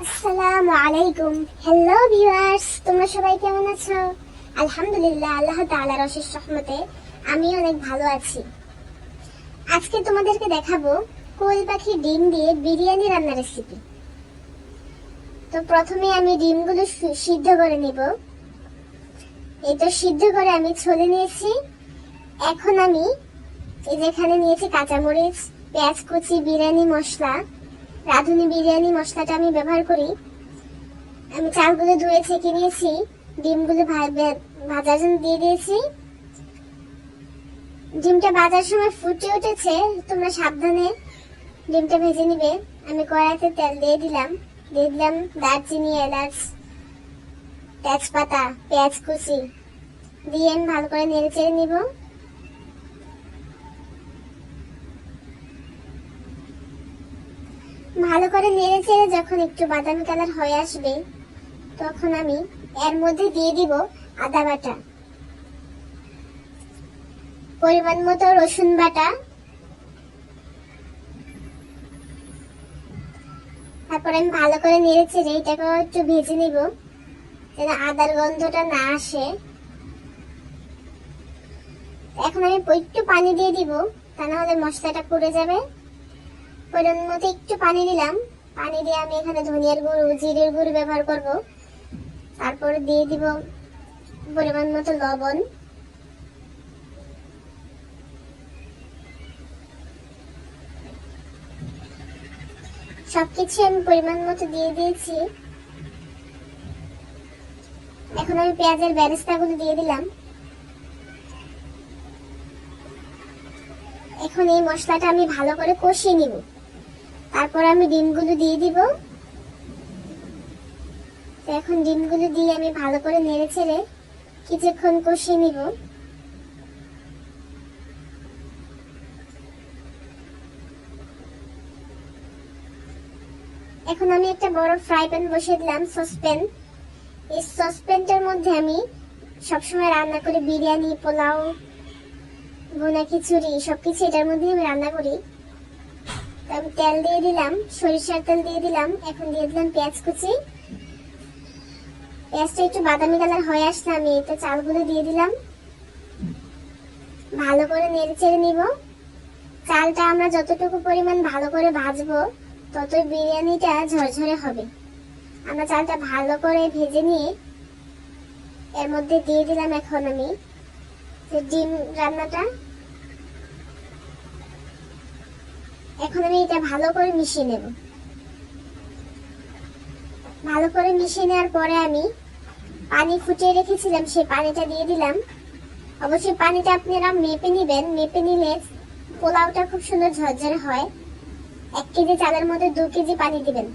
আসসালামু আলাইকুম। Hello viewers, তোমরা সবাই কেমন আছো? আলহামদুলিল্লাহ, আল্লাহ তাআলার অশেষ রহমতে আমি অনেক ভালো আছি। আজকে তোমাদেরকে দেখাবো কোয়েল পাখির ডিম দিয়ে বিরিয়ানি রান্নার রেসিপি। তো প্রথমে আমি ডিমগুলো সিদ্ধ করে নিব। এই তো সিদ্ধ করে আমি ছলে নিয়েছি। এখন আমি এই যেখানে নিয়েছি কাঁচামরিচ, পেঁয়াজ কুচি, বিরিয়ানি মশলা, রাঁধুনি বিরিয়ানি মশলাটা আমি ব্যবহার করি। আমি চালগুলো ধুয়ে ছেঁকে নিয়েছি, ডিমগুলো ভাজার জন্য দিয়ে দিয়েছি। ডিমটা ভাজার সময় ফুটে উঠেছে, তোমরা সাবধানে ডিমটা ভেজে নিবে। আমি কড়াইতে তেল দিয়ে দিলাম দারচিনি, এলাচ, তেজপাতা, পেঁয়াজ কুচি দিয়ে আমি ভালো করে নেড়ে চেড়ে নিব। ভালো করে নেড়ে চেড়ে যখন একটু বাদামি কালার হয়ে আসবে, তখন আমি এর মধ্যে দিয়ে দিব আদা বাটা, পরিমাণ মতো রসুন বাটা, তারপর আমি ভালো করে নেড়ে চেড়ে এটাকে একটু ভেজে নিব যেন আদার গন্ধটা না আসে। এখন আমি একটু পানি দিয়ে দিব, তা না হলে মশলাটা পুড়ে যাবে। পরিমাণ মতো একটু পানি দিলাম। পানি দিয়ে আমি এখানে ধনিয়ার গুঁড়ো, জিরের গুঁড়ো ব্যবহার করব। তারপর দিয়ে দিব পরিমাণ মতো লবণ। সবকিছু আমি পরিমাণ মতো দিয়ে দিয়েছি। এখন আমি পেঁয়াজের বেরেস্তাগুলো দিয়ে দিলাম। এখন এই মশলাটা আমি ভালো করে কষিয়ে নিব। তারপর আমি ডিমগুলো দিয়ে দিব। এখন ডিমগুলো দিয়ে আমি ভালো করে নেড়ে চেড়ে কিছুক্ষণ কষিয়ে নিব। এখন আমি একটা বড় ফ্রাই প্যান বসিয়ে দিলাম, সসপ্যান। এই সসপ্যানটার মধ্যে আমি সবসময় রান্না করি বিরিয়ানি, পোলাও, ভুনা খিচুড়ি, সবকিছু এটার মধ্যে আমি রান্না করি। আমি তেল দিয়ে দিলাম, সরিষার তেল দিয়ে দিলাম। এখন দিয়ে দিলাম পেঁয়াজ কুচি। পেঁয়াজটা একটু বাদামি কালার হয়ে আসলে আমি এটা চালগুলো দিয়ে দিলাম। ভালো করে নেড়ে চেড়ে নিব। চালটা আমরা যতটুকু পরিমাণ ভালো করে ভাজবো, ততই বিরিয়ানিটা ঝরঝরে হবে। আমরা চালটা ভালো করে ভেজে নিয়ে এর মধ্যে দিয়ে দিলাম এখন আমি ডিম রান্নাটা। এখন আমি এটা ভালো করে মিশিয়ে নেব। ভালো করে মিশিয়ে নেওয়ার পরে আমি পানি ফুটিয়ে রেখেছিলাম, সেই পানিটা দিয়ে দিলাম। অবশ্যই পানিটা আপনারা মেপে নিবেন, মেপে নিলে পোলাওটা খুব সুন্দর ঝরঝরে হয়। 1 কেজি চালের মধ্যে 2 কেজি পানি দিবেন।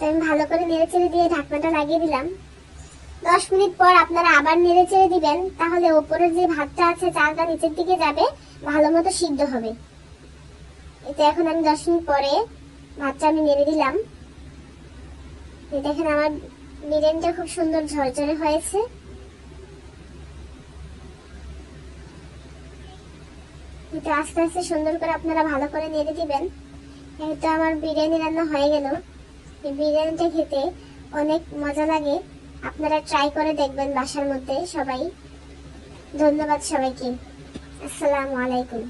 আমি ভালো করে নেড়ে চেড়ে দিয়ে ঢাকনাটা লাগিয়ে দিলাম। 10 মিনিট পর আপনারা আবার নেড়ে চেড়ে দিবেন, তাহলে উপরের যে ভাতটা আছে চালটা নিচের দিকে যাবে, ভালো মতো সিদ্ধ হবে। এটা এখন আমি 10 মিনিট পরে ভাতটা আমি নেড়ে দিলাম। দেখেন আমার বিরিয়ানিটা খুব সুন্দর ঝরঝরে হয়েছে। এটা আস্তে আস্তে সুন্দর করে আপনারা ভালো করে নেড়ে দিবেন। এটা আমার বিরিয়ানি রান্না হয়ে গেল। এই বিরিয়ানিটা খেতে অনেক মজা লাগে। আপনারা ট্রাই করে দেখবেন বাসার মধ্যে সবাই। ধন্যবাদ সবাইকে। আসসালামু আলাইকুম।